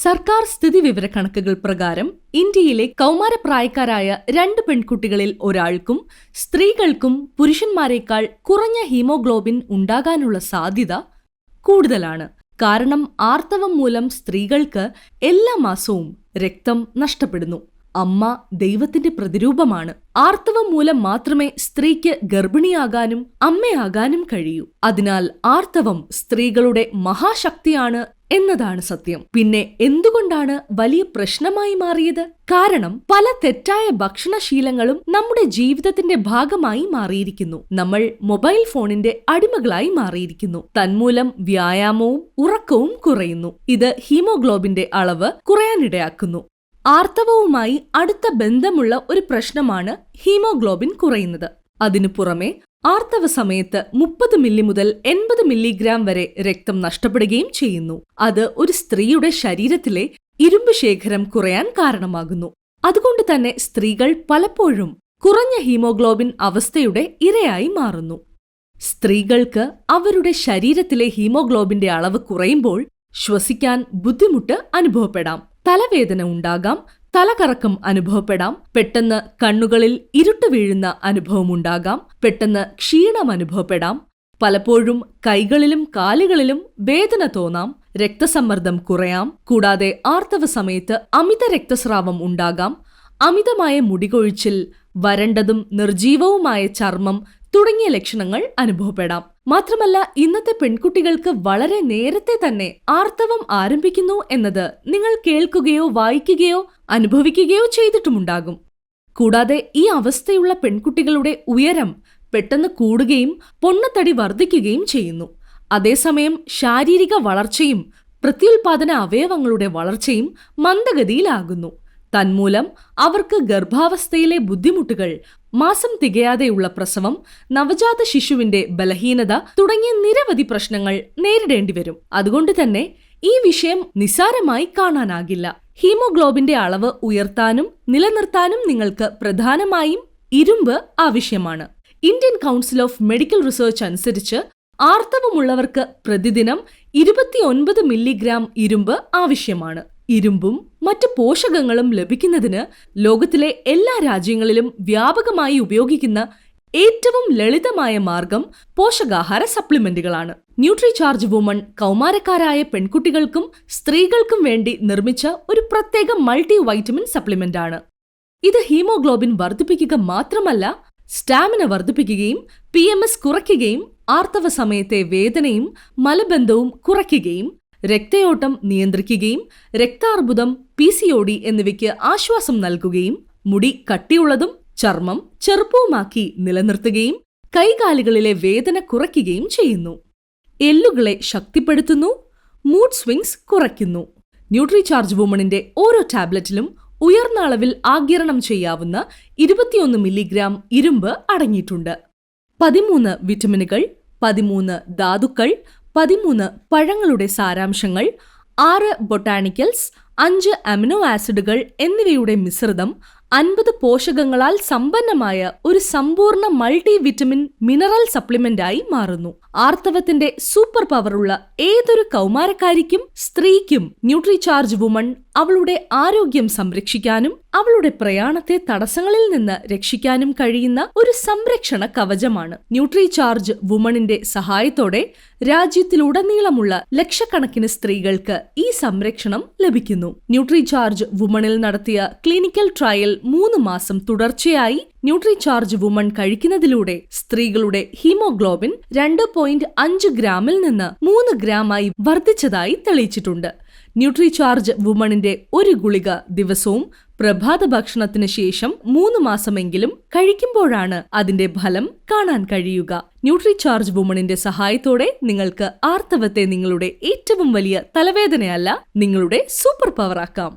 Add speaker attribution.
Speaker 1: സർക്കാർ സ്ഥിതിവിവരക്കണക്കുകൾ പ്രകാരം ഇന്ത്യയിലെ കൗമാരപ്രായക്കാരായ 2 പെൺകുട്ടികളിൽ ഒരാൾക്കും സ്ത്രീകൾക്കും പുരുഷന്മാരെക്കാൾ കുറഞ്ഞ ഹീമോഗ്ലോബിൻ ഉണ്ടാകാനുള്ള സാധ്യത കൂടുതലാണ്. കാരണം ആർത്തവം മൂലം സ്ത്രീകൾക്ക് എല്ലാ മാസവും രക്തം നഷ്ടപ്പെടുന്നു. അമ്മ ദൈവത്തിന്റെ പ്രതിരൂപമാണ്. ആർത്തവം മൂലം മാത്രമേ സ്ത്രീക്ക് ഗർഭിണിയാകാനും അമ്മയാകാനും കഴിയൂ. അതിനാൽ ആർത്തവം സ്ത്രീകളുടെ മഹാശക്തിയാണ് എന്നതാണ് സത്യം. പിന്നെ എന്തുകൊണ്ടാണ് വലിയ പ്രശ്നമായി മാറിയത്? കാരണം പല തെറ്റായ ഭക്ഷണശീലങ്ങളും നമ്മുടെ ജീവിതത്തിന്റെ ഭാഗമായി മാറിയിരിക്കുന്നു. നമ്മൾ മൊബൈൽ ഫോണിന്റെ അടിമകളായി മാറിയിരിക്കുന്നു. തന്മൂലം വ്യായാമവും ഉറക്കവും കുറയുന്നു. ഇത് ഹീമോഗ്ലോബിന്റെ അളവ് കുറയാനിടയാക്കുന്നു. ആർത്തവവുമായി അടുത്ത ബന്ധമുള്ള ഒരു പ്രശ്നമാണ് ഹീമോഗ്ലോബിൻ കുറയുന്നത്. അതിനു പുറമെ ആർത്തവ സമയത്ത് 30 മില്ലി മുതൽ 80 മില്ലിഗ്രാം വരെ രക്തം നഷ്ടപ്പെടുകയും ചെയ്യുന്നു. അത് ഒരു സ്ത്രീയുടെ ശരീരത്തിലെ ഇരുമ്പ് ശേഖരം കുറയാൻ കാരണമാകുന്നു. അതുകൊണ്ട് തന്നെ സ്ത്രീകൾ പലപ്പോഴും കുറഞ്ഞ ഹീമോഗ്ലോബിൻ അവസ്ഥയുടെ ഇരയായി മാറുന്നു. സ്ത്രീകൾക്ക് അവരുടെ ശരീരത്തിലെ ഹീമോഗ്ലോബിന്റെ അളവ് കുറയുമ്പോൾ ശ്വസിക്കാൻ ബുദ്ധിമുട്ട് അനുഭവപ്പെടാം, തലവേദന ഉണ്ടാകാം, തലകറക്കം അനുഭവപ്പെടാം, പെട്ടെന്ന് കണ്ണുകളിൽ ഇരുട്ട് വീഴുന്ന അനുഭവമുണ്ടാകാം, പെട്ടെന്ന് ക്ഷീണം അനുഭവപ്പെടാം, പലപ്പോഴും കൈകളിലും കാലുകളിലും വേദന തോന്നാം, രക്തസമ്മർദ്ദം കുറയാം, കൂടാതെ ആർത്തവ സമയത്ത് അമിത രക്തസ്രാവം ഉണ്ടാകാം, അമിതമായ മുടികൊഴിച്ചിൽ, വരണ്ടതും നിർജീവവുമായ ചർമ്മം തുടങ്ങിയ ലക്ഷണങ്ങൾ അനുഭവപ്പെടാം. മാത്രമല്ല, ഇന്നത്തെ പെൺകുട്ടികൾക്ക് വളരെ നേരത്തെ തന്നെ ആർത്തവം ആരംഭിക്കുന്നു എന്നത് നിങ്ങൾ കേൾക്കുകയോ വായിക്കുകയോ അനുഭവിക്കുകയോ ചെയ്തിട്ടുമുണ്ടാകും. കൂടാതെ ഈ അവസ്ഥയുള്ള പെൺകുട്ടികളുടെ ഉയരം പെട്ടെന്ന് കൂടുകയും പൊണ്ണത്തടി വർദ്ധിക്കുകയും ചെയ്യുന്നു. അതേസമയം ശാരീരിക വളർച്ചയും പ്രത്യുൽപാദന അവയവങ്ങളുടെ വളർച്ചയും മന്ദഗതിയിലാകുന്നു. തന്മൂലം അവർക്ക് ഗർഭാവസ്ഥയിലെ ബുദ്ധിമുട്ടുകൾ, മാസം തികയാതെയുള്ള പ്രസവം, നവജാത ശിശുവിന്റെ ബലഹീനത തുടങ്ങിയ നിരവധി പ്രശ്നങ്ങൾ നേരിടേണ്ടി വരും. അതുകൊണ്ട് തന്നെ ഈ വിഷയം നിസ്സാരമായി കാണാനാകില്ല. ഹീമോഗ്ലോബിന്റെ അളവ് ഉയർത്താനും നിലനിർത്താനും നിങ്ങൾക്ക് പ്രധാനമായും ഇരുമ്പ് ആവശ്യമാണ്. Indian council of medical research അനുസരിച്ച് ആർത്തവമുള്ളവർക്ക് പ്രതിദിനം 29 മില്ലിഗ്രാം ഇരുമ്പ് ആവശ്യമാണ്. ഇരുമ്പും മറ്റ് പോഷകങ്ങളും ലഭിക്കുന്നതിന് ലോകത്തിലെ എല്ലാ രാജ്യങ്ങളിലും വ്യാപകമായി ഉപയോഗിക്കുന്ന ഏറ്റവും ലളിതമായ മാർഗം പോഷകാഹാര സപ്ലിമെന്റുകളാണ്. ന്യൂട്രിചാർജ് വുമൺ കൗമാരക്കാരായ പെൺകുട്ടികൾക്കും സ്ത്രീകൾക്കും വേണ്ടി നിർമ്മിച്ച ഒരു പ്രത്യേക മൾട്ടി വൈറ്റമിൻ സപ്ലിമെന്റ് ആണ്. ഇത് ഹീമോഗ്ലോബിൻ വർദ്ധിപ്പിക്കുക മാത്രമല്ല, സ്റ്റാമിന വർദ്ധിപ്പിക്കുകയും PMS കുറയ്ക്കുകയും ആർത്തവ സമയത്തെ വേദനയും മലബന്ധവും കുറയ്ക്കുകയും രക്തയോട്ടം നിയന്ത്രിക്കുകയും രക്താർബുദം, PCOD എന്നിവയ്ക്ക് ആശ്വാസം നൽകുകയും മുടി കട്ടിയുള്ളതും ചർമ്മം ചെറുപ്പവുമാക്കി നിലനിർത്തുകയും കൈകാലുകളിലെ വേദന കുറയ്ക്കുകയും ചെയ്യുന്നു. എല്ലുകളെ ശക്തിപ്പെടുത്തുന്നു, മൂഡ് സ്വിംഗ്സ് കുറയ്ക്കുന്നു. ന്യൂട്രിചാർജ് വുമണിന്റെ ഓരോ ടാബ്ലറ്റിലും ഉയർന്ന അളവിൽ ആഗിരണം ചെയ്യാവുന്ന 21 മില്ലിഗ്രാം ഇരുമ്പ് അടങ്ങിയിട്ടുണ്ട്. 13 വിറ്റമിനുകൾ, 13 ധാതുക്കൾ, 13 പഴങ്ങളുടെ സാരാംശങ്ങൾ, 6 ബൊട്ടാണിക്കൽസ്, 5 അമിനോ ആസിഡുകൾ എന്നിവയുടെ മിശ്രിതം 50 പോഷകങ്ങളാൽ സമ്പന്നമായ ഒരു സമ്പൂർണ്ണ മൾട്ടി വിറ്റമിൻ മിനറൽ സപ്ലിമെന്റായി മാറുന്നു. ആർത്തവത്തിന്റെ സൂപ്പർ പവറുള്ള ഏതൊരു കൗമാരക്കാരിക്കും സ്ത്രീക്കും ന്യൂട്രിചാർജ് വുമൺ അവളുടെ ആരോഗ്യം സംരക്ഷിക്കാനും അവളുടെ പ്രയാണത്തെ തടസ്സങ്ങളിൽ നിന്ന് രക്ഷിക്കാനും കഴിയുന്ന ഒരു സംരക്ഷണ കവചമാണ്. ന്യൂട്രിചാർജ് വുമണിന്റെ സഹായത്തോടെ രാജ്യത്തിലുടനീളമുള്ള ലക്ഷക്കണക്കിന് സ്ത്രീകൾക്ക് ഈ സംരക്ഷണം ലഭിക്കുന്നു. ന്യൂട്രിചാർജ് വുമണിൽ നടത്തിയ ക്ലിനിക്കൽ ട്രയൽ 3 മാസം തുടർച്ചയായി ന്യൂട്രിചാർജ് വുമൺ കഴിക്കുന്നതിലൂടെ സ്ത്രീകളുടെ ഹീമോഗ്ലോബിൻ 2.5 ഗ്രാമിൽ നിന്ന് 3 ഗ്രാമായി വർദ്ധിച്ചതായി തെളിയിച്ചിട്ടുണ്ട്. ന്യൂട്രിചാർജ് വുമണിന്റെ ഒരു ഗുളിക ദിവസവും പ്രഭാത ഭക്ഷണത്തിന് ശേഷം 3 മാസമെങ്കിലും കഴിക്കുമ്പോഴാണ് അതിന്റെ ഫലം കാണാൻ കഴിയുക. ന്യൂട്രിചാർജ് വുമണിന്റെ സഹായത്തോടെ നിങ്ങൾക്ക് ആർത്തവത്തെ നിങ്ങളുടെ ഏറ്റവും വലിയ തലവേദനയല്ല, നിങ്ങളുടെ സൂപ്പർ പവർ ആക്കാം.